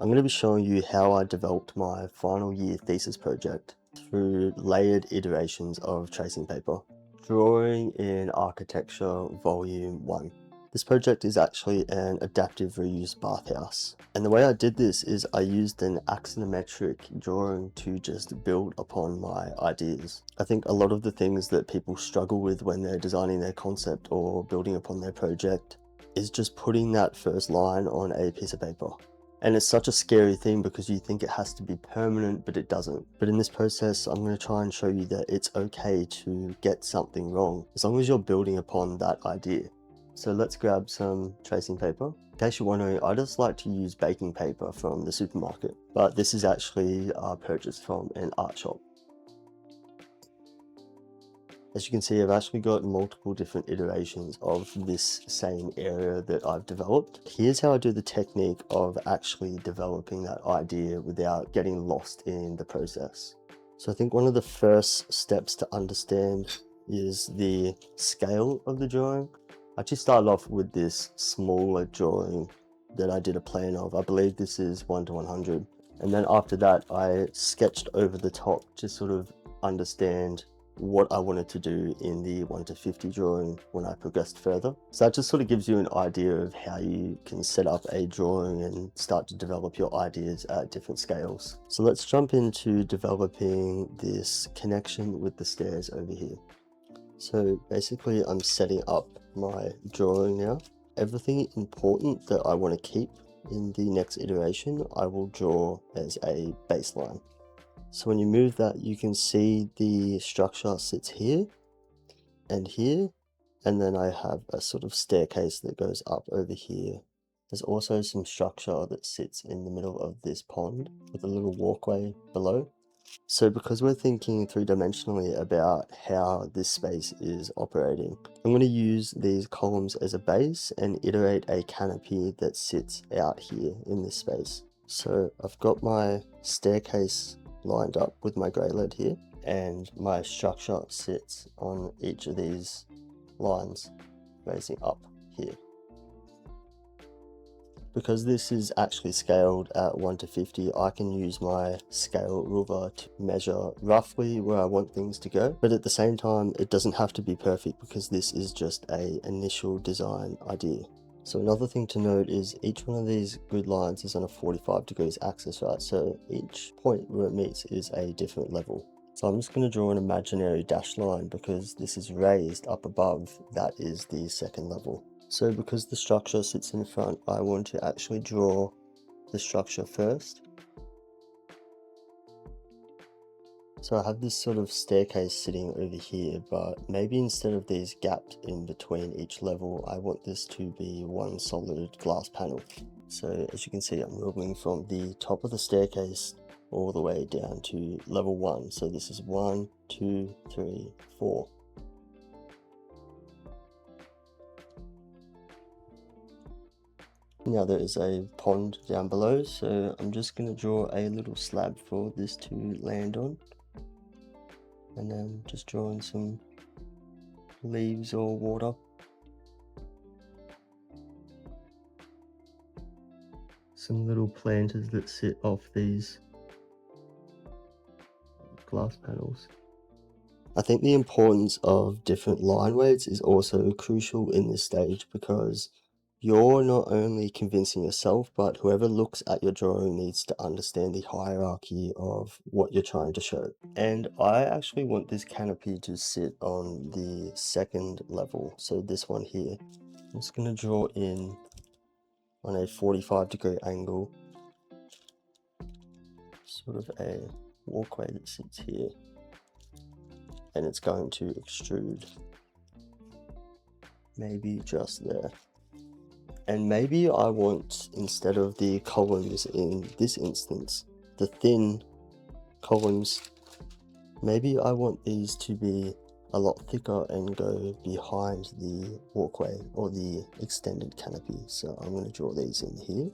I'm going to be showing you how I developed my final year thesis project through layered iterations of tracing paper. Drawing in Architecture Volume 1. This project is actually an adaptive reuse bathhouse. And the way I did this is I used an axonometric drawing to just build upon my ideas. I think a lot of the things that people struggle with when they're designing their concept or building upon their project is just putting that first line on a piece of paper. And it's such a scary thing because you think it has to be permanent, but it doesn't. But in this process, I'm going to try and show you that it's okay to get something wrong, as long as you're building upon that idea. So let's grab some tracing paper. In case you're wondering, I just like to use baking paper from the supermarket, but this is actually purchased from an art shop. As you can see, I've actually got multiple different iterations of this same area that I've developed. Here's how I do the technique of actually developing that idea without getting lost in the process. So I think one of the first steps to understand is the scale of the drawing. I actually started off with this smaller drawing that I did a plan of. I believe this is 1 to 100. And then after that, I sketched over the top to sort of understand what I wanted to do in the 1 to 50 drawing when I progressed further. So that just sort of gives you an idea of how you can set up a drawing and start to develop your ideas at different scales. So let's jump into developing this connection with the stairs over here. So basically I'm setting up my drawing now. Everything important that I want to keep in the next iteration, I will draw as a baseline. So when you move that, you can see the structure sits here, and then I have a sort of staircase that goes up over here. There's also some structure that sits in the middle of this pond with a little walkway below. So because we're thinking three-dimensionally about how this space is operating, I'm going to use these columns as a base and iterate a canopy that sits out here in this space. So I've got my staircase lined up with my grey lead here, and my structure sits on each of these lines raising up here. Because this is actually scaled at 1 to 50, I can use my scale ruler to measure roughly where I want things to go, but at the same time it doesn't have to be perfect because this is just an initial design idea. So another thing to note is each one of these grid lines is on a 45 degrees axis, right? So each point where it meets is a different level. So I'm just going to draw an imaginary dashed line because this is raised up above, that is the second level. So because the structure sits in front, I want to actually draw the structure first. So I have this sort of staircase sitting over here, but maybe instead of these gaps in between each level, I want this to be one solid glass panel. So as you can see, I'm moving from the top of the staircase all the way down to level 1. So this is 1, 2, 3, 4. Now there is a pond down below, so I'm just going to draw a little slab for this to land on. And then just drawing some leaves or water. Some little planters that sit off these glass panels. I think the importance of different line weights is also crucial in this stage because you're not only convincing yourself, but whoever looks at your drawing needs to understand the hierarchy of what you're trying to show. And I actually want this canopy to sit on the second level, so this one here. I'm just going to draw in on a 45-degree angle, sort of a walkway that sits here, and it's going to extrude maybe just there. And maybe I want, instead of the columns in this instance, the thin columns, maybe I want these to be a lot thicker and go behind the walkway or the extended canopy. So I'm going to draw these in here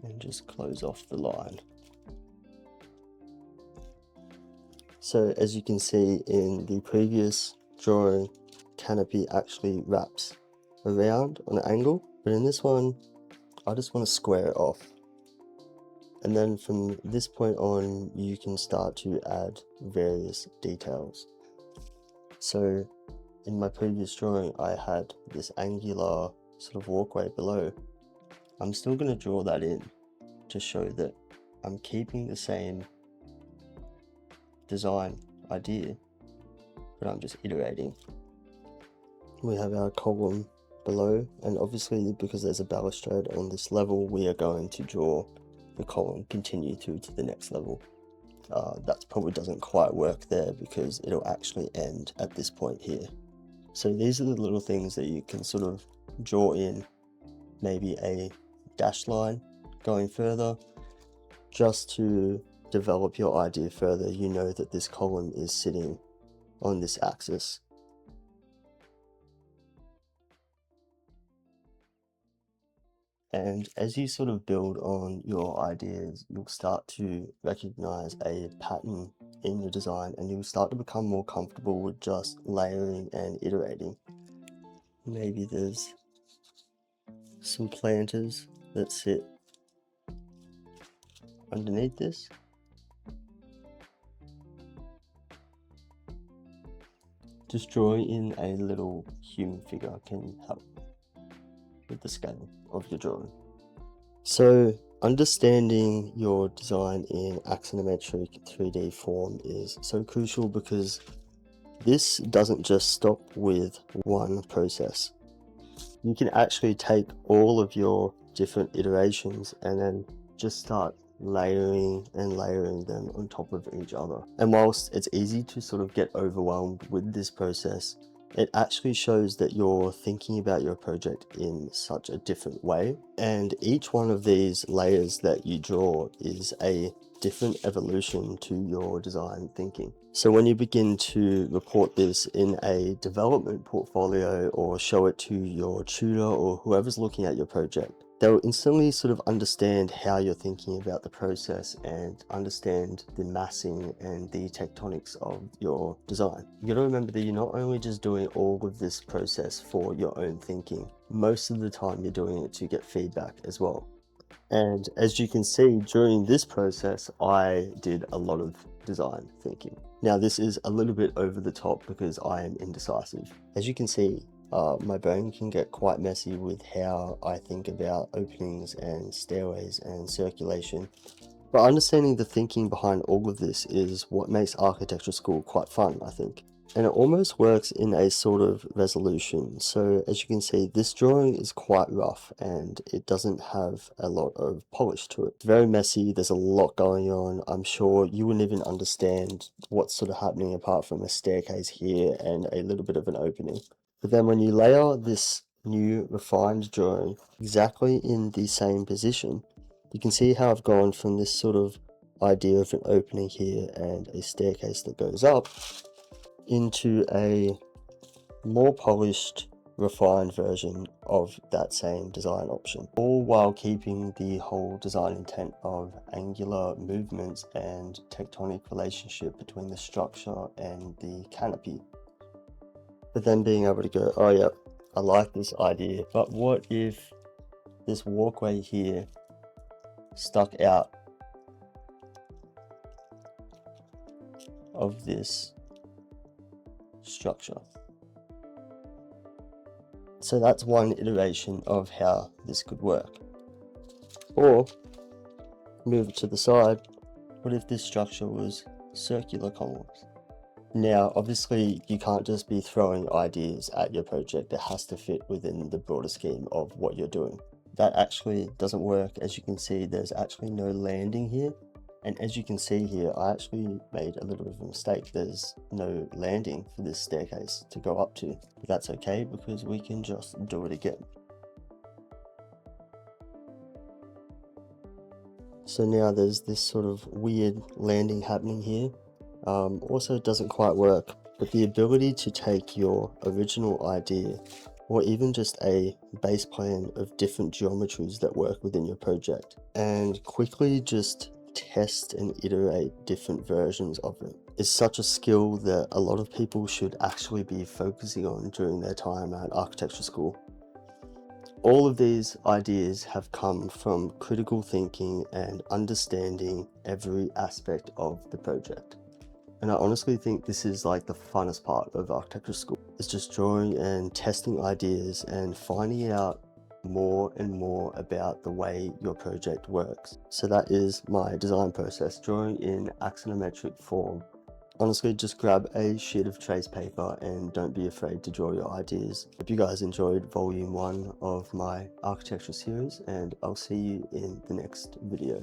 and just close off the line. So as you can see in the previous drawing, canopy actually wraps around on an angle, but in this one I just want to square it off. And then from this point on, you can start to add various details. So in my previous drawing, I had this angular sort of walkway below. I'm still going to draw that in to show that I'm keeping the same design idea, but I'm just iterating. We have our column below, and obviously because there's a balustrade on this level, we are going to draw the column continue through to the next level. That probably doesn't quite work there because it'll actually end at this point here. So these are the little things that you can sort of draw in, maybe a dashed line going further, just to develop your idea further. You know that this column is sitting on this axis. And as you sort of build on your ideas, you'll start to recognize a pattern in your design, and you'll start to become more comfortable with just layering and iterating. Maybe there's some planters that sit underneath this. Just drawing in a little human figure can help with the scale of your drawing. So understanding your design in axonometric 3D form is so crucial, because this doesn't just stop with one process. You can actually take all of your different iterations and then just start layering and layering them on top of each other. And whilst it's easy to sort of get overwhelmed with this process, it actually shows that you're thinking about your project in such a different way. And each one of these layers that you draw is a different evolution to your design thinking. So when you begin to report this in a development portfolio or show it to your tutor or whoever's looking at your project, they'll instantly sort of understand how you're thinking about the process and understand the massing and the tectonics of your design. You gotta remember that you're not only just doing all of this process for your own thinking, most of the time you're doing it to get feedback as well. And as you can see, during this process, I did a lot of design thinking. Now, this is a little bit over the top because I am indecisive. As you can see, my brain can get quite messy with how I think about openings and stairways and circulation. But understanding the thinking behind all of this is what makes architecture school quite fun, I think. And it almost works in a sort of resolution. So as you can see, this drawing is quite rough and it doesn't have a lot of polish to it. It's very messy, there's a lot going on. I'm sure you wouldn't even understand what's sort of happening apart from a staircase here and a little bit of an opening. But then when you layer this new refined drawing exactly in the same position, you can see how I've gone from this sort of idea of an opening here and a staircase that goes up into a more polished, refined version of that same design option, all while keeping the whole design intent of angular movements and tectonic relationship between the structure and the canopy. But then being able to go, oh yeah, I like this idea, but what if this walkway here stuck out of this structure? So that's one iteration of how this could work. Or move it to the side, what if this structure was circular columns? Now obviously you can't just be throwing ideas at your project, it has to fit within the broader scheme of what you're doing. That actually doesn't work. As you can see, there's actually no landing here. And as you can see here, I actually made a little bit of a mistake. There's no landing for this staircase to go up to. But that's okay because we can just do it again. So now there's this sort of weird landing happening here. Also, it doesn't quite work, but the ability to take your original idea or even just a base plan of different geometries that work within your project and quickly just test and iterate different versions of it is such a skill that a lot of people should actually be focusing on during their time at architecture school. All of these ideas have come from critical thinking and understanding every aspect of the project. And I honestly think this is like the funnest part of architecture school. It's just drawing and testing ideas and finding out more and more about the way your project works. So that is my design process, drawing in axonometric form. Honestly, just grab a sheet of trace paper and don't be afraid to draw your ideas. Hope you guys enjoyed volume 1 of my architecture series, and I'll see you in the next video.